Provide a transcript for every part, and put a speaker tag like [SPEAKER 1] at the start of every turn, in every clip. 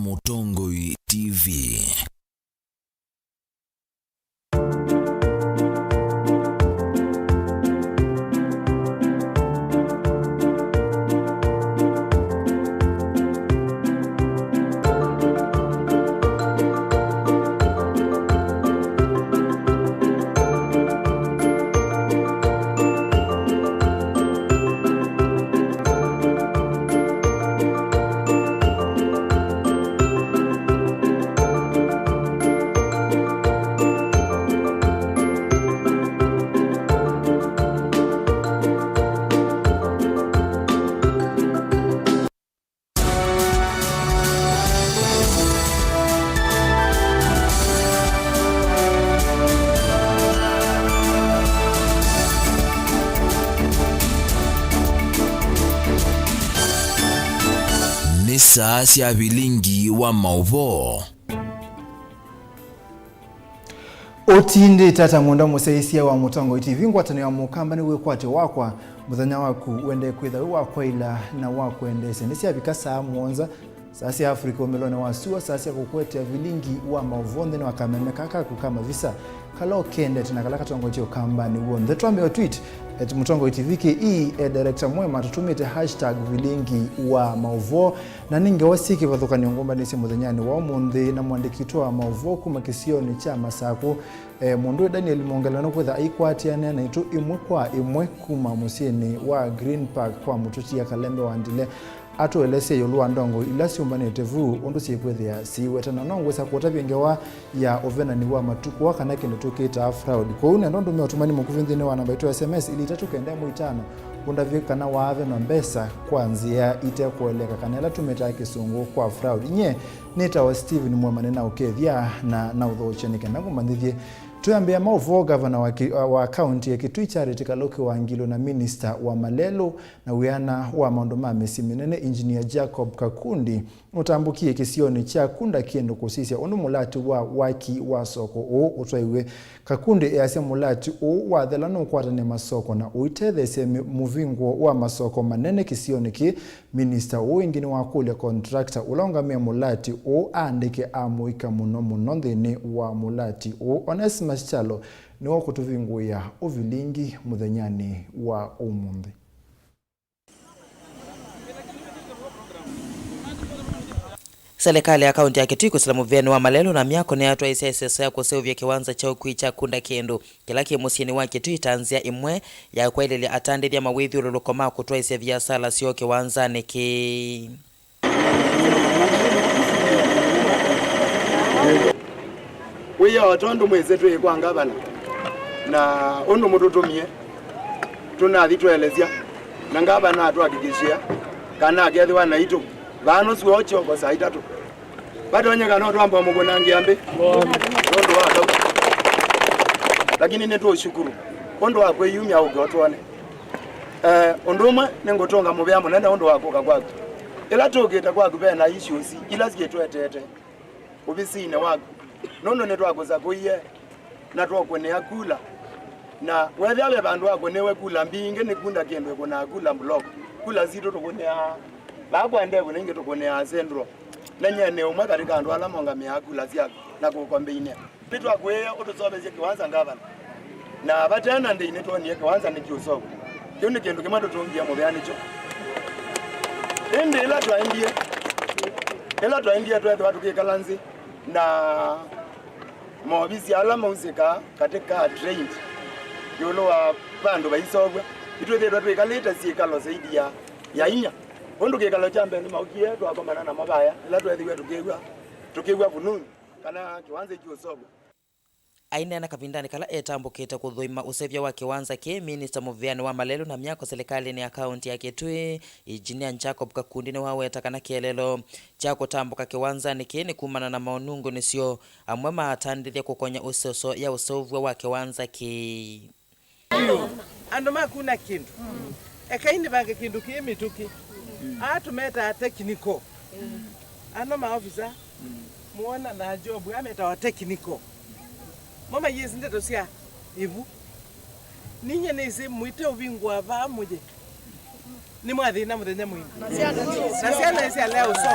[SPEAKER 1] Mutongo TV. Saasi ya Vilingi wa Mauvoo.
[SPEAKER 2] Otinde tata mwenda museisia wa Mutongo TV ngwatane ya mukamba ni wekwate wakwa muthanya waku wende kwitha wakwa ila na wakwendese nisi abikasa muonza sasi ya Afrika omelone wasua sasi ya kukwete ya Vilingi wa Mauvoo ndene wakamemeka kama visa kalo kende tunakalaka tuangoje ukamba ni uon the twambe wa tweet at Mutongo TV ke director mwema tutumite #Vilingi wa Mauvoo na ninge wasiki vathuka ni ngomba nisi muthanyani wa umundi na mwandikitwa wa Mauvoo kuma kisioni cha Masako mundu Daniel Mongelano kwetha aikwatiane na itu imwe kwa imwe kuma musieni wa Green Park kwa mututia Kalembe wandile ato elese yolu andongo ilasi umbanete vu ondo sikwethia siwetana nongwe sakota bingewa ya ovena ni wa matuku wakanake ndotoketa fraud kwa une ndondo meotumani mukuvindine wa namba yetu SMS ili tatukende mu 5 undavika na waave na mbesa kwanzia ite kueleka kanela tumeta kisungu kwa fraud nye neta wa Steven Mwamane na ukethia na udhochenike na kumandithie tuambia Mauvoo governor wa county ya Kitui Charity Kaloki Wangilo na minister wa Malelo na wiana wa maondoma mesiminene engineer Jacob Kakundi utambukie kisioni cha kunda kiendo kusisia onu mulati wa waki wa soko o utwaiwe Kakundi yase mulati o wa dhelano kwatane masoko na uitethe semi muvingo wa masoko manene kisioni ki minister o ingine wa kule contractor ulonga me mulati o andike amuika muno ndene wa mulati o Onesmus Chalo ni wakutuvinguya Vilingi muthanyani wa umundi.
[SPEAKER 3] Serikali ya kaunti ya Kitui kusalamu vyenu wa Malelo na miako ni atu ISSS ya kusevya kiwanza cha ukuicha kunda kendo. Kilaki musieni wa Kitui tanzia imwe ya kwa ilili atande vya mawithi ululukoma kutua isevya sala sio kiwanza niki.
[SPEAKER 4] Weya watondo mwezetu yekwa ngabana na ondo mututumie tunathitwelezia na ngabana atwakikishia kana agethiwa na itu vano suocho kwa saa 3 bado nyaka no twamba mugona ngiambe ondo wako lakini netu ushukuru ondo wako yumya ugotwane ondoma nengotonga mubyamo nenda ondo wako kakwaku ila togeta kwaku bena issues ila siketwetete ubisine wako nono netwakoza kuiye na twokone akula na wethe abe bandu wako newe kula mbinge nekunda kendo kona kula block kula zito tokonea baba ndebo nenge tokonea central nanyene umwe katika andu ala monga myakula zya na kukombeine bitwa kweya otosobeze kiwanza ngabana na batana ndi netoni kiwanza nikiusoko kyone kendo kemado tongia mubyani cho ende ila twaingie twethe watu kikalanzi na mawabisi alama usika katika trained yolo wa bandu baisogwa itwethe twikaleta sikalo zaidi ya inya ondo kekalo chambe ni maukie twakomana na mabaya ila twethiwe tukigwa fununu kana kiwanza kiosogwa
[SPEAKER 3] aina na kavindani kala etambukita kudhuima usevya wa kiwanza ke minister muvyani wa Malelo na miako serikali ni akaunti ya Kitui engineer Jacob Kakundi ni waweta kana kielelo chako tambuka kiwanza ni kini kumana na maonungu nisio amwema atandithia kukonya usoso ya usovwa wa kiwanza ki
[SPEAKER 5] andoma kuna kindu ekaini bange kindu kimituki atumeta technical anoma officer muona na job ameta wa technical mama yezi ndeto sia ivu ninye nese mwite ubingwa ba muje ni mwathina muthenya mwingi na ciana ici leo so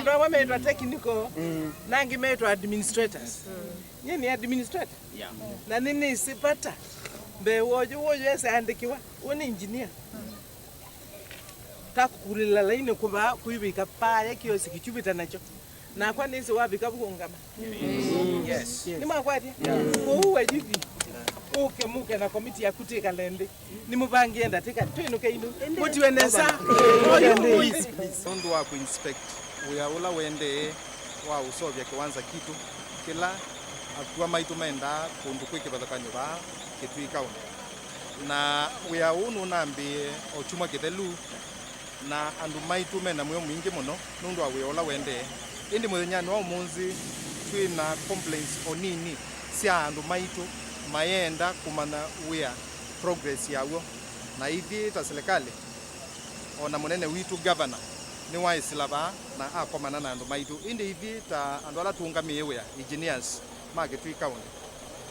[SPEAKER 5] ndo wametwa technical nangi metwa administrators ni administrator na nini sipata mbe wojo ese andikiwa woni engineer takukulila laini kuba kuibika paya kio sikichubita nacho na kwa nisi wabika bungama yes ni makwati uwe jivi muke na komiti ya kutika lende ni mubangi enda tika twinuke inu muti wenesa please
[SPEAKER 6] ndo wa kuinspect uyaula wende wa usovya kiwanza kitu kila atua maitu menda kundu kwiki bathakanyo ba kitwika na uya unu nambi ochuma kithelu na andu maitu mena mwe mwingi muno nundu wa uyaula wende indi muthenyani wa umunzi twina complaints onini cia andu maitu mayenda kumana uya progress yawo na hivi ta serikali ona munene witu governor ni wa isilaba na akomana na andu maitu indi hivi ta andu ala tungamie uya engineers magitwika one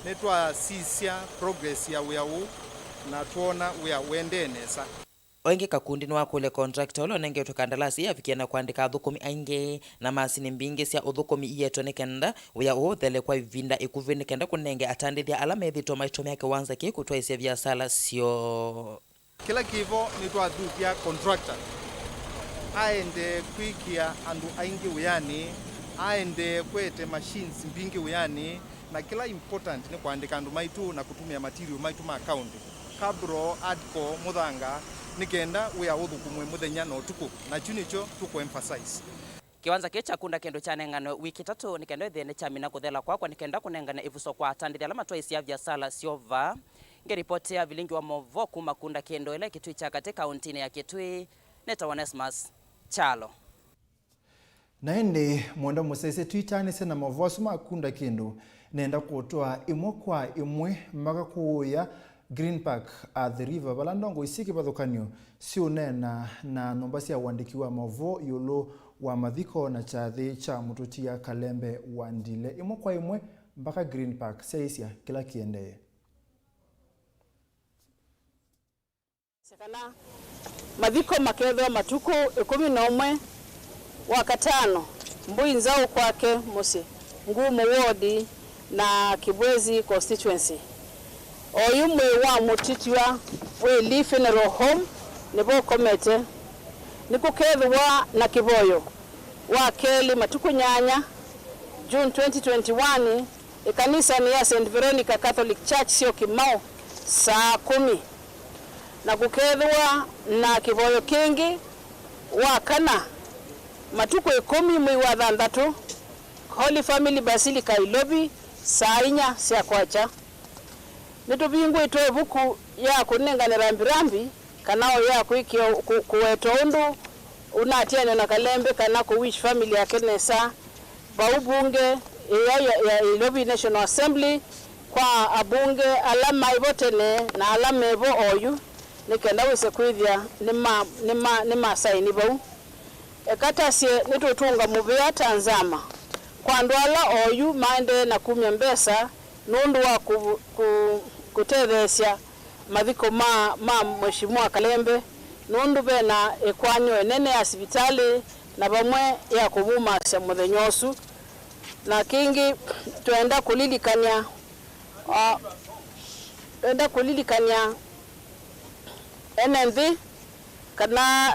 [SPEAKER 6] netwa sisia progress ya uya u na tuona uya wende nesa
[SPEAKER 3] Oingi kakundi ni wakule contractor ulo nenge utukandalasi ya vikiana kuandika uthukumi ainge na masini mbingi sia uthukumi iyeto nekenda uya uthele kwa ivinda ikuvi nekenda kunenge atandithia alama ithito maitomi yake wanza ki kutua isia vya sala sio
[SPEAKER 6] kila kivo nitwa dhukia contractor aende kwikia andu aingi uyani aende kwete machines mbingi uyani na kila important ni kuandika andu maitu na kutumia material maitu ma account kabro adko muthanga nikenda uya uthukumwe muthenya no tuku na chunicho tuko emphasize
[SPEAKER 3] kiwanza kecha kunda kendo cha nengano wiki tatu nikenda thene cha mina kuthela kwa nikenda kunengana ivuso kwa atandithia alama twa isia vya sala siova ngeripoti ya Vilingi wa Mauvoo kuma kunda kendo ile kitui cha katika kaunti ya Kitui neta Onesmus Chalo
[SPEAKER 2] na ende mwenda musese tuitane sena Mauvoo suma kunda kendo nenda kutoa imwe kwa imwe mpaka kuya Green Park at the river balandongo isiki bathukanio sio nena na nombasi ya wandikiwa Mauvoo yolo wa mathiko na chathi cha mututia Kalembe wandile imwe kwa imwe mpaka Green Park seisia kila kiendeye
[SPEAKER 7] sekana mathiko makethwa matuku 11 wakatano mbui nzao kwake musi ngumu wodi na Kibwezi constituency oyumwe wa mutitwa we Lee Funeral Home nibo komete nikukethwa na Kiboyo wa Keli matuku nyanya June 2021 ikanisa ni ya St Veronica Catholic Church sio Kimau saa 10 na kukethwa na Kiboyo kingi wa kana matuku 10 mwi wa thandatu Holy Family Basilica Ilobi saa 4 cia kwacha nitubingwe itoe buku ya kunenganira mbirambi kanao ya kuikio kuweto undu unatiane na Kalembe kana ku wish family ya Kenesa baubunge ya Ilobi National Assembly kwa abunge alama ibotene na alama ebo oyu nikenda wese kwithia nima saini bau ekatasie nitutunga muvia Tanzama kwa ndwala oyu maende na kumya mbesa nundu wa kutethesia mathiko ma mheshimiwa Kalembe nundu bena ekwanyo enene ya sibitali na bamwe ya kubuma cia muthenyosu na kingi tuenda kulilikania NNV kana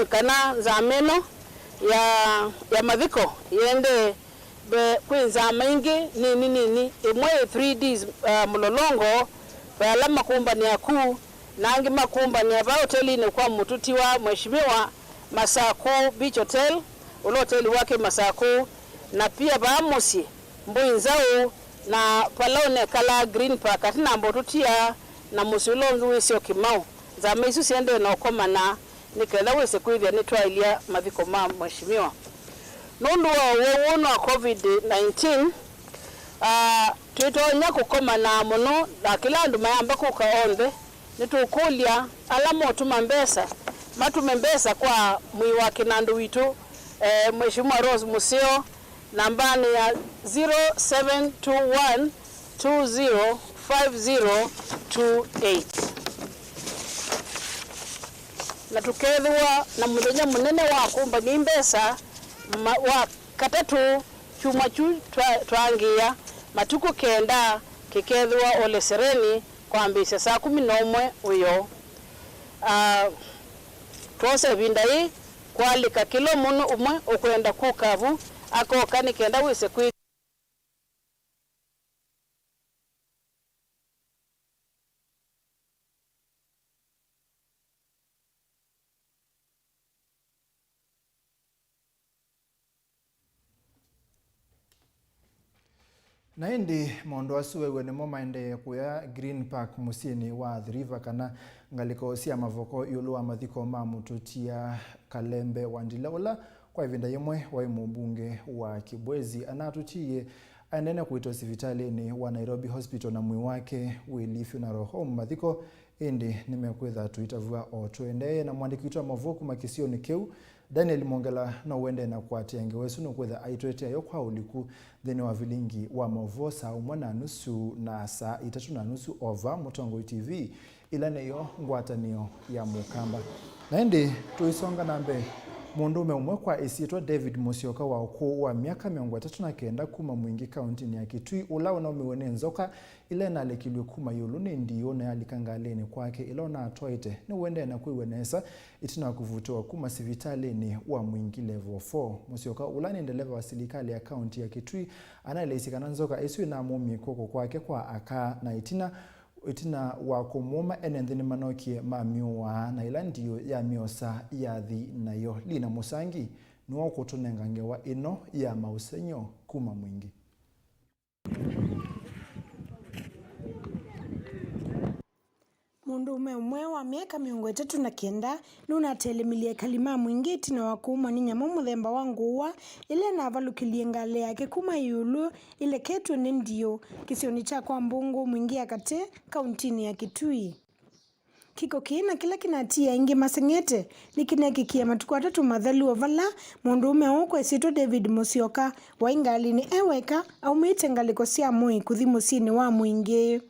[SPEAKER 7] kana zameno ya mathiko yende kwinza maingi nini imwe 3Ds mulolongo bala makumbani yaku nangi makumbani ya hoteli ni kwa mututi wa mheshimiwa Masaku Beach Hotel ulo hoteli wake Masaku na pia baamusi mbuinzao na palone kala Green Park atina mbotutia na musulongi wisio Kimau za meisu siende na okomana nikela wese kwithia nitwailia mathiko ma mheshimiwa nundu wa COVID-19 twitonya kukomana muno na kila andu mayamba kukaonde nitukulia alama otuma mbesa matume mbesa kwa mwi wa kinandu witu mheshimiwa Rose Musio nambani ya 0721205028 na tukethwa na muthenya munene wa kumba ni mbesa wa katatu chuma chu twangia matuko kenda kikethwa ole sereni kwambisa saa 11 uyo twose binda hii kwalika kilo muno umwe ukwenda kukavu akoka ni kenda wise kwi
[SPEAKER 2] na indi maundu asuwe nimo maende kuya Green Park musini wa The River kana ngaliko cia mavoko yulu wa mathiko ma mututia Kalembe Wandila ula kwa ivinda yimwe wa mbunge wa Kibwezi anatuchie anene kuitwa hospitalini wa Nairobi Hospital na mwi wake Willy Funeral Home mathiko indi nimekwetha tuitavua o tuendeye na mwandiki witwa Mauvoo kumakisio ni keu Daniel Mongela na uende na kwatia ngewesu no kwetha aitwete yo kwa uliku thene wa Vilingi wa Mauvoo saa 1:30 na saa 3:30 over Mutongo TV ila neyo ngwatanio ya mukamba na indi tuisonga nambe mundume umwe kwa isitwa David Musyoka wa ukuu wa miaka 39 kuma mwingi kaunti ya Kitui ula unaomiwene nzoka ile na lekilwe kuma yulu ni ndiyo na alikangaleni kwake ila na atoite ni uende na kuiwenesa itina kuvutwa kuma sivitalini wa mwingi level 4 Musyoka ula ni ndeleva wa serikali ya kaunti ya Kitui anaelesikana nzoka isiwe na mumi koko kwake kwa aka na itina wa kumuma enendhini manokie mamiwa na ila ndiyo ya miosa yathi nayo Lina Musangi nuwa kutunengangewa ino ya mausenyo kuma mwingi.
[SPEAKER 8] Mundume umwe wa miaka 39 nuna telemilie kalima mwingi tina wakuma ni nyamo muthemba wa nguwa ile na avalukilie ngale yake kuma yulu ile ketu ni ndio kisioni cha kwa mbungu mwingi akate kauntini ya Kitui. Kiko kina kila kinatia ingi masengete nikinekikia matuku 3 mathalu ovala mundume huko esito David Musyoka wa ingali ni eweka au mite ngaliko cia mui kuthi musini wa mwingi.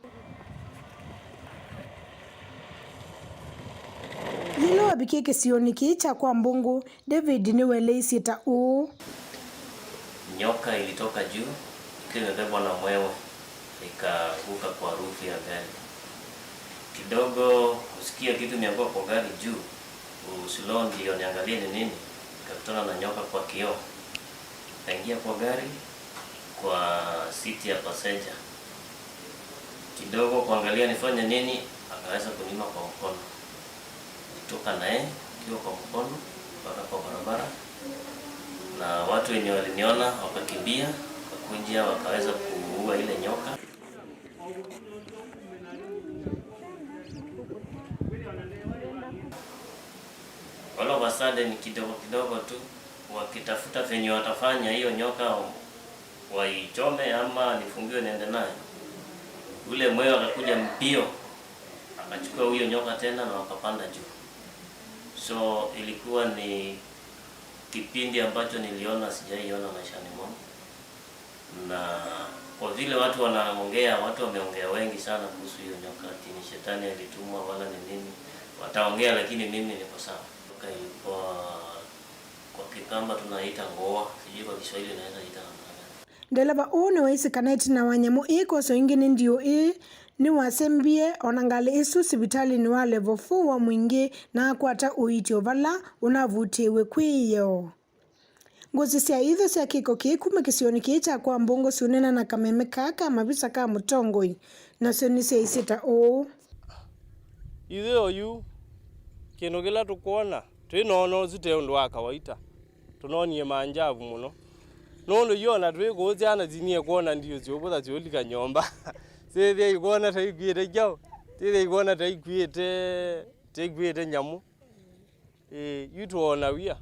[SPEAKER 8] Lilo wabiki kisioni kicha kwa mbungu David ni wele isita
[SPEAKER 9] nyoka ilitoka juu ikimebebwa na mwewe ikavuka kwa rufu ya gari kidogo kusikia kitu mianguka kwa gari juu usilon ndio niangalie ni nini ikakutana na nyoka kwa kioo kaingia kwa gari kwa siti ya passenger kidogo kuangalia nifanye nini akaweza kunima kwa mkono toka naye kiwa kwa mkono mpaka kwa barabara na watu wenye waliniona wakakimbia wakakunjia wakaweza kuua ile nyoka. Wala wasade ni kidogo tu wakitafuta venye watafanya hiyo nyoka waichome ama nifungiwe niende naye. Ule mwewe akakuja mbio akachukua huyo nyoka tena na wakapanda juu. So ilikuwa ni kipindi ambacho niliona sijaiona maishani mwangu. Na kwa vile watu wanaongea, watu wameongea wengi sana kuhusu hiyo nyoka, ni shetani alitumwa wala ni nini. Wataongea lakini mimi niko sawa. Nyoka ilikuwa kwa Kikamba tunaita ngoa, sijui kwa Kiswahili naweza ita namna gani.
[SPEAKER 8] Ndeleva one waisi kaneti na wanyamo iko so ingine ndio ni wasembie onangale isu sibitali ni wa level 4 wa mwingi na kwata uiti ovala unavutiwe kwiyo. Ngozi cia itho cia kiko kikume kisioni kicha kwa mbungo sunena na kameme kaka mabisa ka mutongoi na soni cia isita
[SPEAKER 10] ithe oyu kino gila tukuona twinono zite undu wa kawaida tunonie manjavu muno nono yona twiguzana zinie kuona ndio ziobutha ziolika nyomba sithia igona taiguite jao sithia igona taiguite nyamu yutuona wia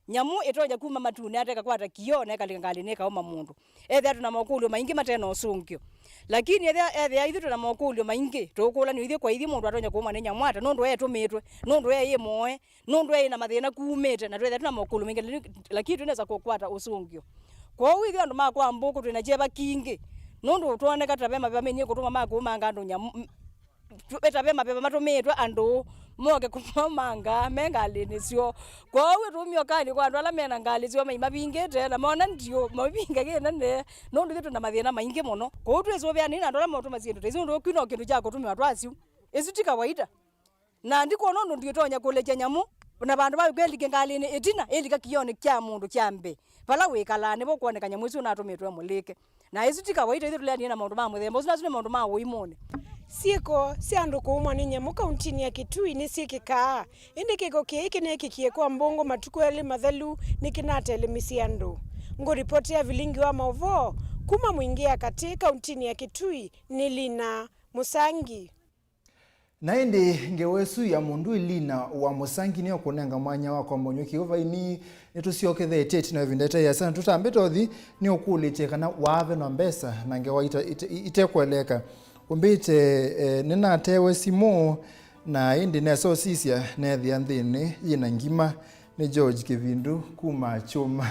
[SPEAKER 11] nyamu itoja kuma matune ateka kwata kiona kalingali neka oma mundu ethe tuna makulio maingi matena osungio lakini ethe ithu tuna makulio maingi tukula ni ithe kwa ithi mundu atonya kuma ne nyamu ata nundu etumitwe nundu moe nundu na mathina kuumite na twethe tuna makulio maingi lakini tunaweza kukwata osungio kwa hiyo ithe andu makwa mbuku twina jeba kingi nundu tuoneka tabe mapema menye kutuma makumanga andu nya etabe mapema matumitwa andu moke kumanga mengali nisio kwa we rumio kali kwa andu ala mena ngali sio mai mabingete na mona ndio mabinga gena ne nundu thitu na mathina maingi muno kwa tu ezo bya nina andu ala motuma sindu tezo ndo kwino kindu cha kutumia twasiu ezuti kawaida na ndiko nondo ndio tonya kuleja nyamu na bandu ba kweli ngali ni etina elika kione kya mundu kyambe bala wekala ne bokuoneka nyamu isu na tumitwe mulike na ezuti kawaida ithu lya nina maundu ma muthembo sina sune maundu ma woimone
[SPEAKER 8] sieko si andu kuumwa ni nyamu kauntini ya Kitui ni sikikaa indi kiko kiki nekikie kwa mbongo matuku eli mathelu nikinatelemisi andu ngo ripoti ya Vilingi wa Mauvoo kuma mwingia katika kauntini ya Kitui ni Lina Musangi.
[SPEAKER 2] Na indi ngewesu ya mundu Lina wa Musangi niyo kunenga mwanya wa kwa mbonyuki uva ini netusio tete na vindeta ya sana tutambe tothi ni okulite kana wave na mbesa na ngewa itekweleka umbite nina tewe simo na indi neso sisia nethi anthini yina ngima ni George Kivindu kuma chuma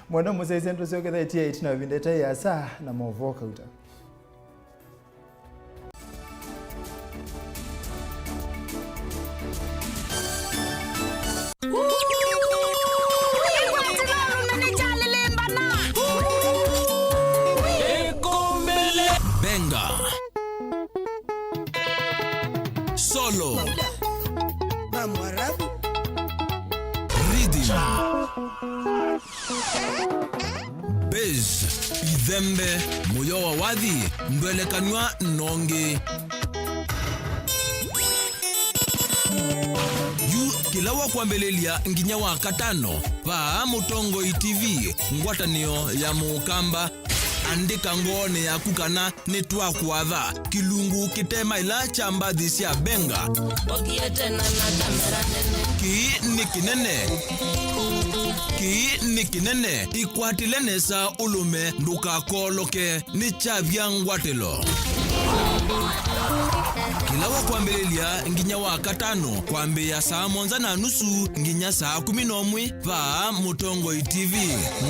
[SPEAKER 2] mwana musaisi ntusio tete na vindeta ya saa na Mauvoo kauta.
[SPEAKER 1] Solo Rhythm Bez Idhembe Moyo wa wadhi Mbelekanywa nonge Kila wa kuambelelia nginya wa katano pa Mutongo TV ngwatanio ya Mukamba andika ngone ya kukana netwa kuadha kilungu kitema ila chamba dhisia benga ki ni kinene ikwatilenesa ulume nduka koloke ni chavya ngwatelo kila wa kuambelelia nginya wa katano kuambia saa 1:30 nginya saa 11 pa Mutongo TV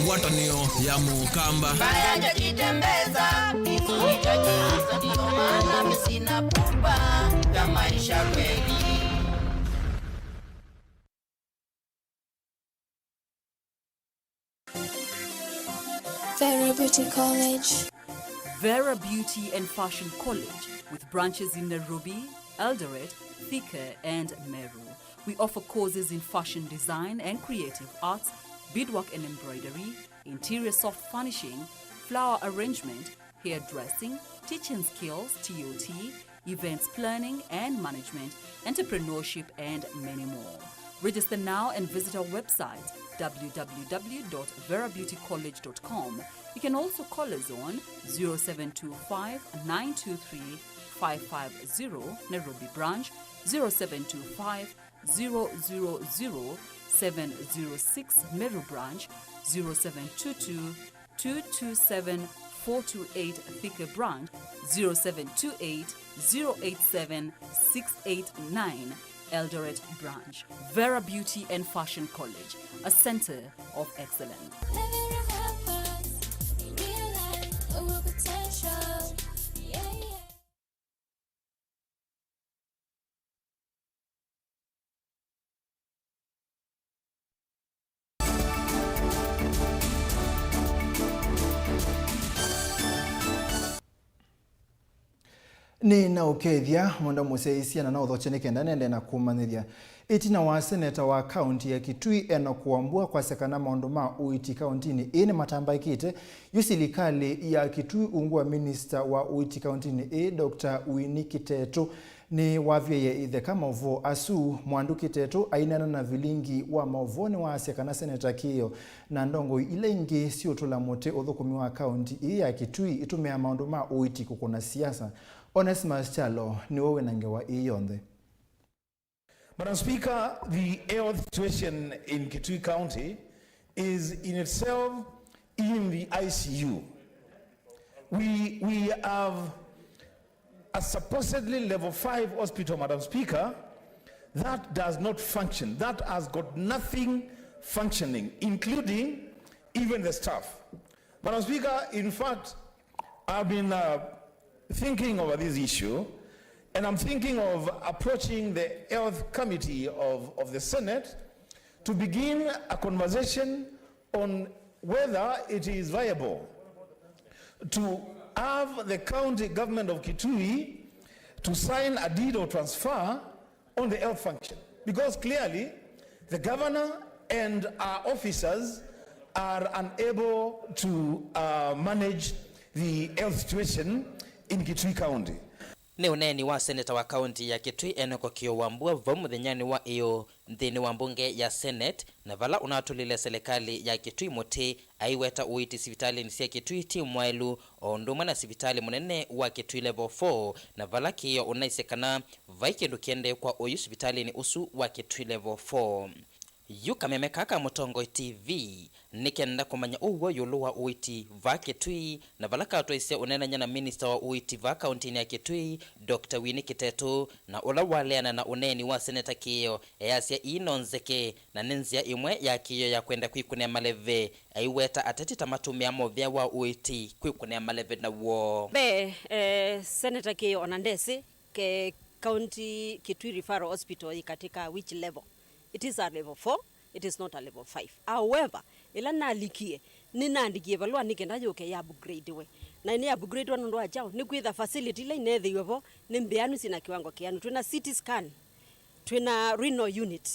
[SPEAKER 1] ngwatanio ya Mukamba
[SPEAKER 12] Baya jitembeza hizo itajiuza ndio maana mimi sina pupa ya maisha kweli.
[SPEAKER 13] Vera Beauty College.
[SPEAKER 14] Vera Beauty and Fashion College with branches in Nairobi, Eldoret, Thika and Meru. We offer courses in fashion design and creative arts, beadwork and embroidery, interior soft furnishing, flower arrangement, hairdressing, teaching skills, TOT, events planning and management, entrepreneurship and many more. Register now and visit our website www.verabeautycollege.com. You can also call us on 0725 923 550 Nairobi branch, 0725 000 706 Meru branch, 0722 227 428 Thika branch, 0728 087 689 Eldoret branch. Vera Beauty and Fashion College, a center of excellence.
[SPEAKER 2] Ni na ukethia mwanda museisia na uthoceneke ndanende na kumanithia itina wa seneta wa kaunti ya Kitui eno kuambua kwa sekana maundu ma uiti kauntini ini matambaikite yusilikali ya Kitui ungua minister wa uiti kauntini Dr. Winnie Kiteto ni wavyeye itheka Mauvoo asu mwandu Kiteto ainana na Vilingi wa Mauvoo ni wa sekana seneta kiyo na ndongo ile ingi siotula mote uthukumi wa kaunti ya Kitui itumia maundu ma uiti kukuna siasa. Onesmus Chalo ni wewe nangewa iyonde.
[SPEAKER 15] Madam Speaker, the health situation in Kitui County is in itself in the ICU. We have a supposedly level 5 hospital, Madam Speaker, that does not function. That has got nothing functioning, including even the staff. Madam Speaker, in fact, I've been thinking over this issue, and I'm thinking of approaching the Health Committee of the Senate to begin a conversation on whether it is viable to have the county government of Kitui to sign a deed of transfer on the health function. Because clearly, the governor and our officers are unable to manage the health situation in Kitui County.
[SPEAKER 3] Ni uneni wa seneta wa kaunti ya Kitui Enoko Kio Wambua vomuthenyani wa iyo nthini wa mbunge ya Senate na vala unatulile serikali ya Kitui muti aiweta uiti sivitali nisia Kitui ti mwailu ondumwa na sivitali munene wa Kitui level 4 na vala kiyo unaisekana vaikindu kiende kwa uyu sivitali ni usu wa Kitui level 4. Yuka meme kaka Mutongo TV nikenda kumanya uwo yulu wa uiti va Kitui na valaka atoisia unenanya na minister wa uiti va kaunti ya Kitui Dr. Winnie Kiteto na ula waleana na uneni wa seneta Kio easia inonzeke na nenzia imwe ya Kio ya kwenda kwikunia maleve aiweta ateti tamatumia movya wa uiti kwikunia maleve na wo
[SPEAKER 16] seneta Kio onandesi ke county Kitui Referral Hospital katika which level. It is a level 4, it is not a level 5. However, ila nalikie, ninandikie valua nikenda yoke ya upgrade we. Na ini upgrade wanu ndo ajao, ni kuitha facility ile inethe yuwevo, ni mbeanu sina kiwango kianu. Tuina CT scan, tuina renal unit,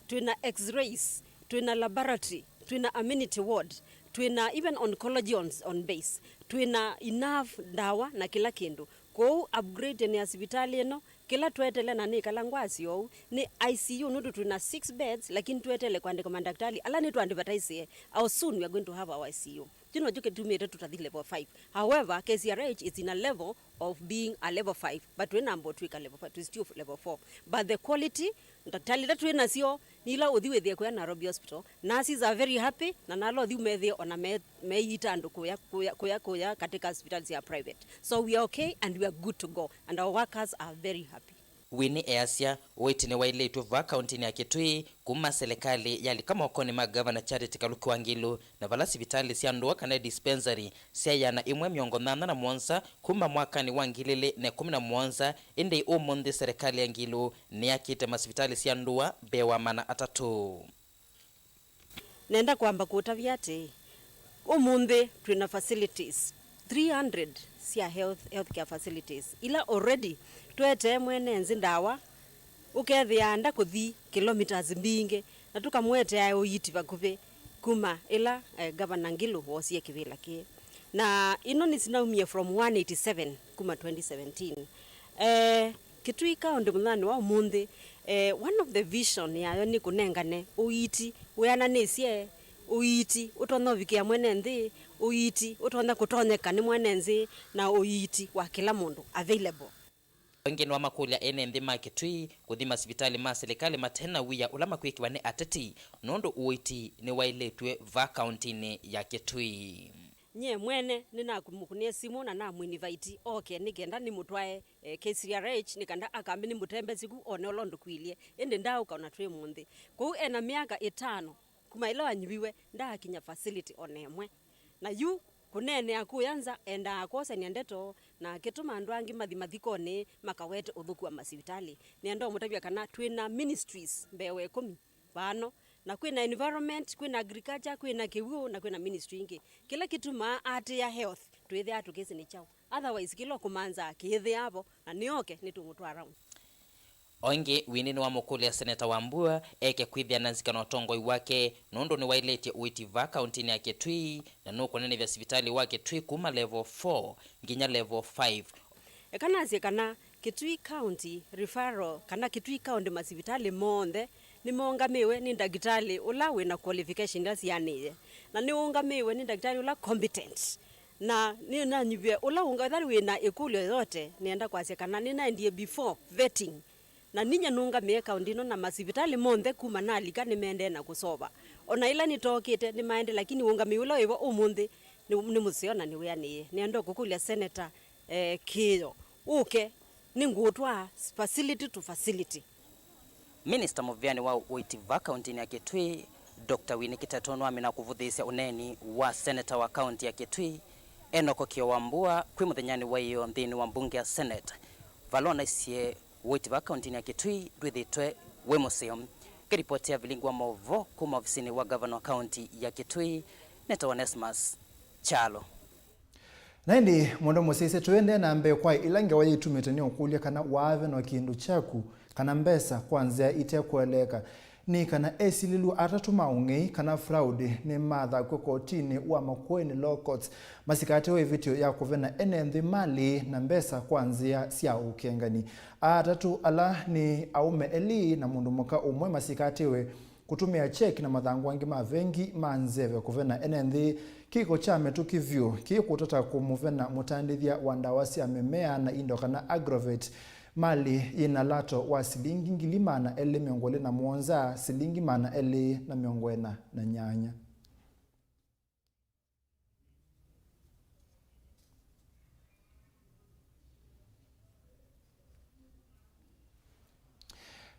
[SPEAKER 16] tuina x-rays, tuina laboratory, tuina amenity ward, tuina even oncology on base, tuina enough dawa na kila kindu. Ko upgrade ni hospitali eno kila tuetele na nikala ngwasi yo ni ICU nudu tuna 6 beds lakini tuetele kwandika mandaktari ala ni tuandivataise how soon we are going to have our ICU. You know, juke tumete tutathi level 5. However, KCRH is in a level of being a level 5, but we number tweak a level 5 to still level 4. But the quality, daktari that we nasio nila udhiwe the kwa Nairobi Hospital. Nurses are very happy na nalo udhiwe medhe ona meita ando kuya katika hospitals ya private. So we are okay and we are good to go and our workers are very happy.
[SPEAKER 3] Winnie Easia wetine wailetu va kaunti ya Kitui kuma serikali yali kama okoni ma governor Charity Kaluki Wangilu na vala sivitali sia ndoa kana dispensary sia yana imwe miongo nana na mwanza kuma mwaka ni wangilile na 11 inde umonde serikali ya Ngilu ni akite masivitali sia ndoa bewa mana atatu.
[SPEAKER 16] Nenda kwamba kutavyate umunde tuna facilities 300 sia healthcare facilities ila already tuete mwene nzindawa ukethianda kuthi kilometers mbinge na tukamwete ayo yiti bakuve kuma ila governor Ngilu wosie kivila ki na ino ni sinaumia from 187 kuma 2017 Kitui County munani wa umundi one of the vision yayo ni kunengane uiti weana nesie uiti utonovikia mwene nthi uiti utonda kutonyeka ni mwene nthi na uiti wa kila mundu available.
[SPEAKER 3] Wengine wa makulia ene nthi ma Kitui kuthima sivitali ma serikali matena wia ulama kwikiwa ni ateti nondo uiti ni wailetwe va kaunti ya Kitui.
[SPEAKER 16] Nye mwene ninakumukunia simu na namwinivite okay nikenda nimutwae KCRH nikanda akambi nimutembe siku one olondo kwilie ende ndau kauna twe munthi ku ena miaka 5 kuma ilo anyibiwe ndakinya facility onemwe na yu kunene akuyanza enda akose niendeto na kituma andu angi mathikone makawete uthuku wa masivitali niendo mutabia kana twina ministries mbewe 10 bano na kwina environment kwina agriculture kwina kiwu na kwina ministry ingi kila kitu ma ati ya health twithe atu kesi ni chao otherwise kilo kumanza kithe hapo na nioke nitumutwa around.
[SPEAKER 3] Onge winini wa mukuli ya seneta Wambua eke kwithia nanzika na otongoi wake nondo ni waileti uiti va kaunti ya Kitui na nuko nene vya sivitali wake Kitui kuma level 4 nginya level 5.
[SPEAKER 16] Ekana kana Kitui County referral kana Kitui County masivitali monde ni mongamiwe ni ndagitali ula wina qualification ndasi yaniye na ni ungamiwe ni ndagitali ula competent na ni nanyibye ula ungathari wina ikulu yote nienda kwasekana ni na ndiye before vetting na ninya nunga meka undino na masivitali monde kuma nalika nimende na kusoba ona ila nitokite ni maende lakini unga miulo iwo umundi ni musiona ni weyani niendo kukulia senator Kio uke ni ngutwa facility to facility.
[SPEAKER 3] Minister Muvyani wa uiti va kaunti ya Kitui Dr. Winnie Kiteto amina kuvudhisia uneni wa senator wa kaunti ya Kitui Enoko Kiowambua kwi muthenyani wa iyo nthini wa mbunge ya Senate valona isie witi va kaunti ya Kitui ndwithitwe wi museo. Kiripoti ya Vilingi wa Mauvoo kuma ofisini wa governor wa kaunti ya Kitui Neta Onesmus Chalo.
[SPEAKER 2] Naindi mondo musese tuende na mbe kwa ilange wa yitumite ni okulia kana wave no kindu chaku kana mbesa kwanza ite kueleka ni kana esililu atatuma ungei kana fraud ni madha kwa kotini wa makweni law courts masikate we video ya kuvena enenthi mali na mbesa kwanza sia ukengani atatu ala ni aume eli na mundu muka umwe masikate we kutumia check na madhangu wangi mavengi manzeve kuvena enenthi kiko chame tukivyo kikutata kumuvena mutandithia wandawasi amemea na indo kana aggravate mali ina lato wa silingi ngilimana ele miongole na muonza silingi mana ele na miongwena na nyanya.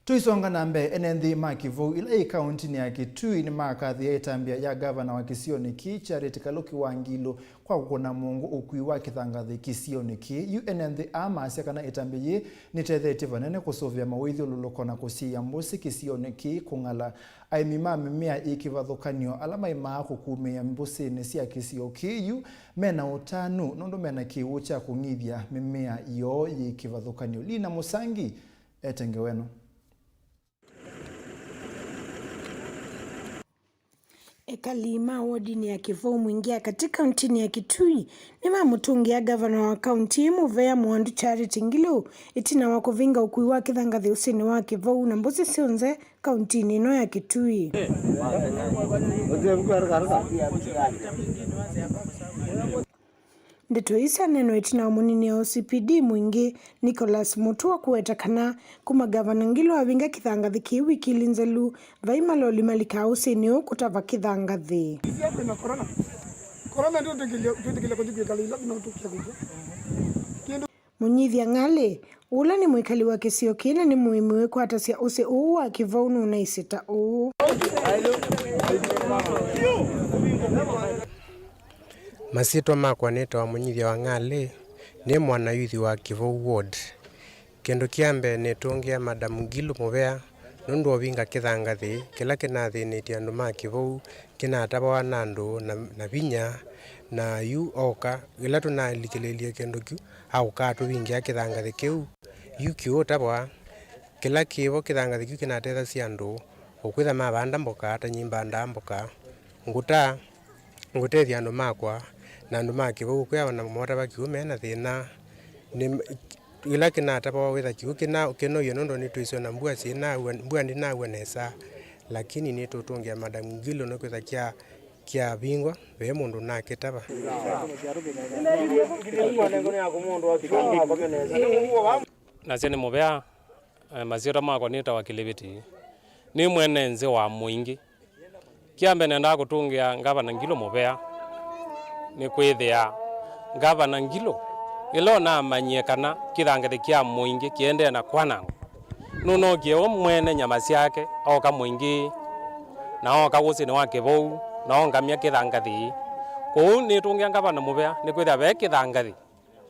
[SPEAKER 2] Tuisonga na mbe enenthi Mauvoo ila kaunti ni ya Kitui ni makathi ya itambia ya gavana wa Kisioni ki Charity Kaluki Wangilo kwa kukona mungu ukui wa kithangathi Kisioni ki enenthi amasya kana itambia ni tetheti vanene kusovya mawithio lulukona kusiya mbusi Kisioni ki kungala aimima mimea ikivathukanio alama imaa kukumia mbusi ni siya Kisio ki mena utanu nundu mena kiwu cha kungithia mimea yo ikivathukanio. Lina Musangi etengeweno.
[SPEAKER 8] Ekalima wodini ya Kivou mwingia katika kaunti ya Kitui ni mamutungia gavana wa kaunti Muvea Mwandu Charity Ngilu itina wa kuvinga ukui wa kithangathi usini wa Kivou na mbuzi sionze kaunti ino ya Kitui. Ndeto isa neno itina munini ya OCPD mwingi Nicholas Mutua kuweta kana kuma gavana Ngilu avinga kithangathi ki wiki linzelu vaima loli malika usini ukutava kithangathi. Munyithia ng'ale ula ni mwikali wa Kisio kina ni muimiwe kwa atasia use uu wa Kivou na isita uu.
[SPEAKER 17] Masito makwa neta wa munyithia wa ng'ale ni mwana yuthi wa Kivou ward. Kendo kiambe netongia Madam Ngilu Muvea nundu ovinga kithangathi kila kinathiniti andu ma Kivou kinatabawa na andu na vinya na yu oka ila tunalikelelia kendo kiu auka tuvingia kithangathi kiu yu kiu tabwa kila kivo kithangathi kiu kinatetha si andu okwitha mabanda mboka ta nyimba ndamboka ngutethia andu makwa na andu ma Kivou kwa na mota ba kiu mena thina ni ila kinatabawa witha kiu kino yonondo ni tuiso na mbua sina mbua ndina wenesa lakini ni tutungia Madam Ngilu no kwitha kia bingwa we mundu na kitaba
[SPEAKER 10] na sene Muvea masira makwa nita wa Kilibiti ni mwene nze wa mwingi kiambe nenda kutungia gavana Ngilu Muvea ni kwithia gavana Ngilu ilo na manyie kana kithangathi kia mwingi kiende na kwanango nuno kiewo mwene nyama ciake oka mwingi na oka usini wa Kivou na ongamia kithangathi kou ni tungia gavana Muvea ni kwithia ve kithangathi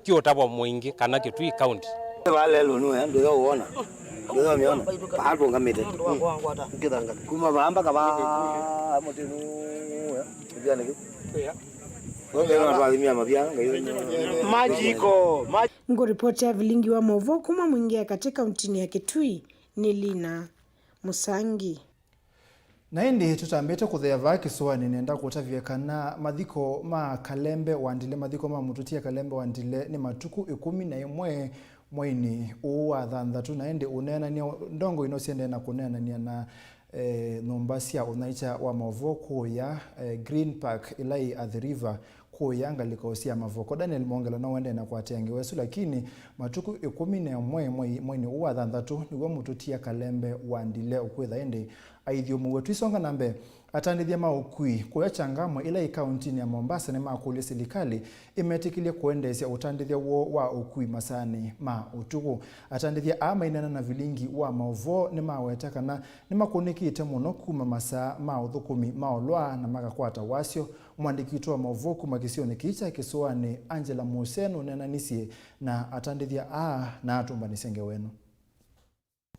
[SPEAKER 10] kiutabo mwingi kana Kitui county
[SPEAKER 18] valelo no ndo yo wona ndo miona papo ngamete kithangathi kuma bamba kaba motinu ya ndio
[SPEAKER 8] Ngoripoti ya Vilingi wa Mauvoo kuma mwingia katika kaunti ya Kitui ni Lina Musangi.
[SPEAKER 2] Naindi tutambete kutheva kisuani nenda kutavia kana mathiko ma Kalembe Wandile mathiko ma mututia Kalembe Wandile ni matuku 11 mwaini uwa thanthatu naindi unena ni ndongo inosiende na kunena ni na nombasia unaicha wa Mauvoo kuya Green Park ilai at the river kuya ngalikausia Mavoko Daniel Mongela na wende na kwatengi wesu lakini matuku 11 mwaini uwa thanthatu niwo mututia Kalembe Wandile ukwitha ende aithio muwe twisonga nambe atandithia maukui kuya changamwe ila ikaunti ya Mombasa ni makuli serikali imetikilia kuendesha utandithia wa ukui masani ma utuku. Atandithia amainana na Vilingi wa Mauvoo ni mawetakana ni makunikite muno kuma masaa ma uthukumi maolwa na magakwata wasio. Mwandiki wa Mauvoo kuma kisioni kicha kisuani Angela Musenu nenanisie na atandithia na atumbanisenge wenu.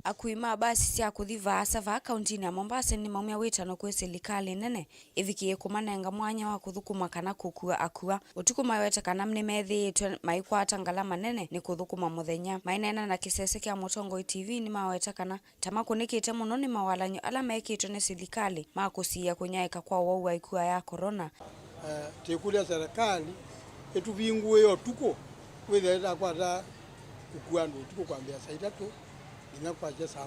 [SPEAKER 19] Akuima basi sia kuthiva asava kaunti ya Mombasa ni maumia witano kwe serikali nene ivikie kumanenga mwanya wa kuthukuma kana kukua akua utukuma weta kana mni methitwe maikwata ngalama nene ni kuthukuma muthenya mainena na kisese kya Mutongo TV ni maweta kana tamakunikite muno ni mawalanyo ala mekitwe ni serikali makusia kunyaika kwa wau ikua ya corona.
[SPEAKER 20] Tekulia serikali etuvingue yo tuko wetha kwata kukua ndo tuko kwambia saita tu inakwaje saa 11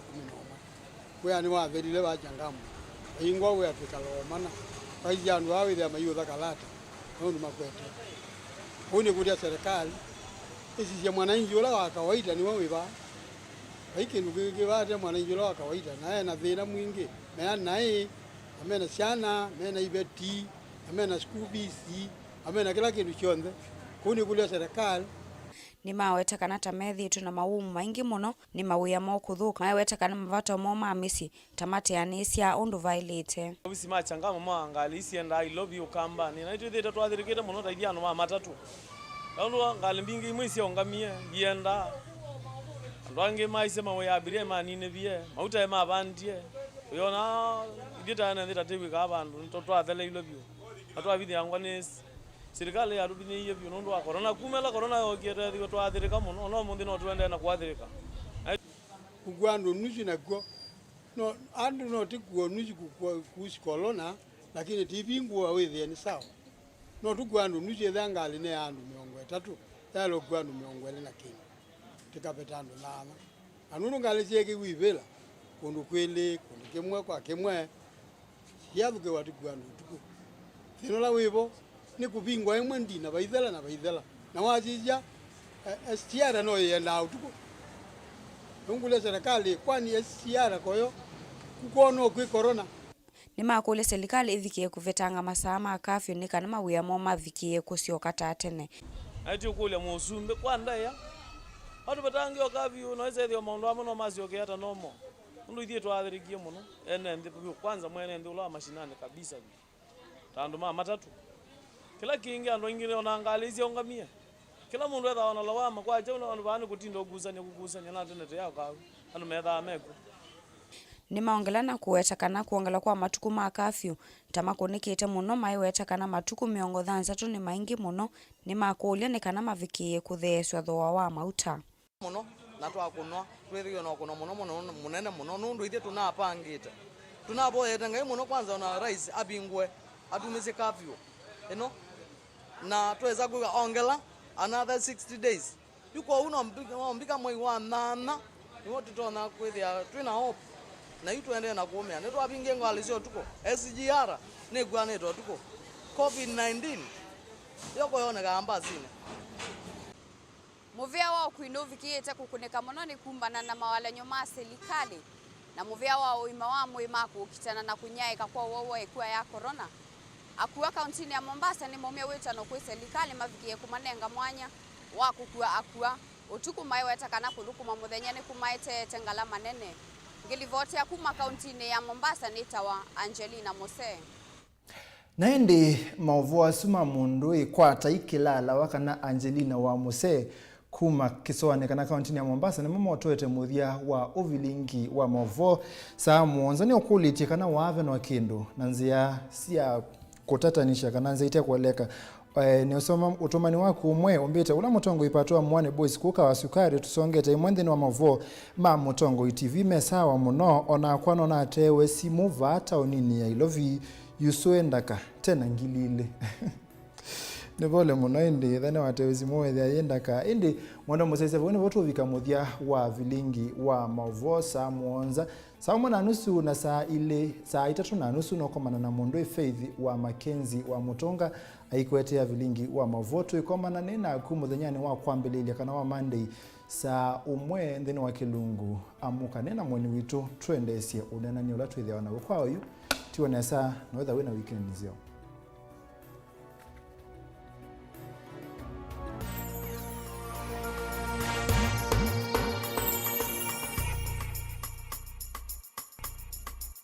[SPEAKER 20] we ani wa verile ba jangamu ingwa we afikalomana kaijanu awe ya mayudha kalata ndio makwete huni kudia serikali isi ya mwananchi wala wa kawaida ni wewe ba haiki ndugu wale mwananchi wala wa kawaida naye na vina mwingi na naye amena sana amena ibeti amena skubisi amena kila kitu chonde huni kudia serikali
[SPEAKER 19] ni maweta kana tamethi na maumu maingi muno ni mawia mo kuthuka maweta kana mavato mo mamisi tamate anisia undu violate
[SPEAKER 10] obisi machangamo mwangali isienda I love you kamba ni naitwe theta twathirikite muno taithia no matatu ndo ngali mbingi mwisi ongamie gienda ndwange maise mawe abirie manine vie mauta ema bandie yona idita na theta tewi ka bandu ndo twathele I love you atwa vithi yangwa ni serikali ya rubini hiyo vyondo wa corona kumela corona yogere thiko twathirika muno no mundi no twende na kwathirika
[SPEAKER 20] kugwando nushi na go no andu no tikuo nushi kusi corona lakini tibingwa wethe ni sawa no tugwando nushi thangali ne andu 3 yalo gwando 20 na kinyi tikapetano lana anunu ngali cheke wivela kundu kwele kundu kemwe kwa kemwe yabuke watu gwando tuku thinola wivo ni kubingwa emwe ndina baithela na wajija STR no yenda utuko ngule serikali kwani STR koyo kukono kwa corona
[SPEAKER 19] ni makule serikali ivikie kuvetanga masaa ma kafyu ni kana mawia mo mavikie kusioka tatene
[SPEAKER 10] ati ukule musumbe kwanda ya hatu batangi okavyu noise thio maundu amono mazioke hata nomo ndu ithie twathirikie muno ene ndi kwanza mwene ndi ulo mashinani kabisa tandu matatu kila kingi ando ingine onangalizi ongamia kila mundu etha ona lawama kwa je ona bani kutindo kugusanya na tene yako anu metha meko
[SPEAKER 19] ni maongelana kuweta kana kuongela kwa matuku ma kafyu tamakunikite muno maiweta kana matuku 30 ni maingi muno ni makulia ni kana mavikie kutheswa thoa wa mauta
[SPEAKER 21] muno na twakunwa twithio no kuno muno munene muno nundu ithie tunapangite tunaboyeta ngai muno kwanza ona rais abingwe atumize kafyu na tuweza kuongela another 60 days yuko unampika mwezi wa 8 ni wote tuna kwithia twina hope na itu ende na kuumia neto abinge ngalizio tuko SGR ne gwaneto tuko COVID-19 yoko yone gamba zine
[SPEAKER 22] muvia wao kuinovikiete kukuneka muno ni kumbana na mawalanyo ma serikali na muvia wao uima wa mwima kukitana na kunyaika kwa wowo ikua ya corona akua kaunti ya Mombasa ni momia wetano kwa serikali mavikie kumanenga mwanya wa kukua akua utuku maiweta kana kulukuma muthenya ni kumaite tengala manene ngilivote akuma kaunti ya Mombasa ni tawa Angelina Mose
[SPEAKER 2] naende Mauvoo asuma mundu ikwata ikilala wakana Angelina wa Mose kuma kisoane kana kaunti ya Mombasa ni mama otwete muthia wa Vilingi wa Mauvoo saa muonza ni okuliti kana wave no kindu na nzia sia kutatanisha kana nzaite kueleka ni usoma utumani wako umwe umbite ula Mutongo ipatwa mwane boys kuka wa sukari tusongete imwendeni wa Mauvoo ma Mutongo TV mesawa muno ona kwano na tewe simu vata onini ya ilovi yusuendaka tena ngilile Nevole muno indi thane watewe simu yendaka indi mwana musese vone votu vikamuthia wa Vilingi wa Mauvoo saa muonza saa 1:30 na saa 3:30 no komana na mundu Faith wa Makenzi wa Mutonga aikwetea Vilingi wa Mauvoo ikomana nena kumuthanyani wa kwambelelia kana wa Monday saa 1 thini wa Kilungu amuka nena mwini witu twendesie unena ni ula twithia na kwa uyu chiwa nesa no wetha wina weekend nzio.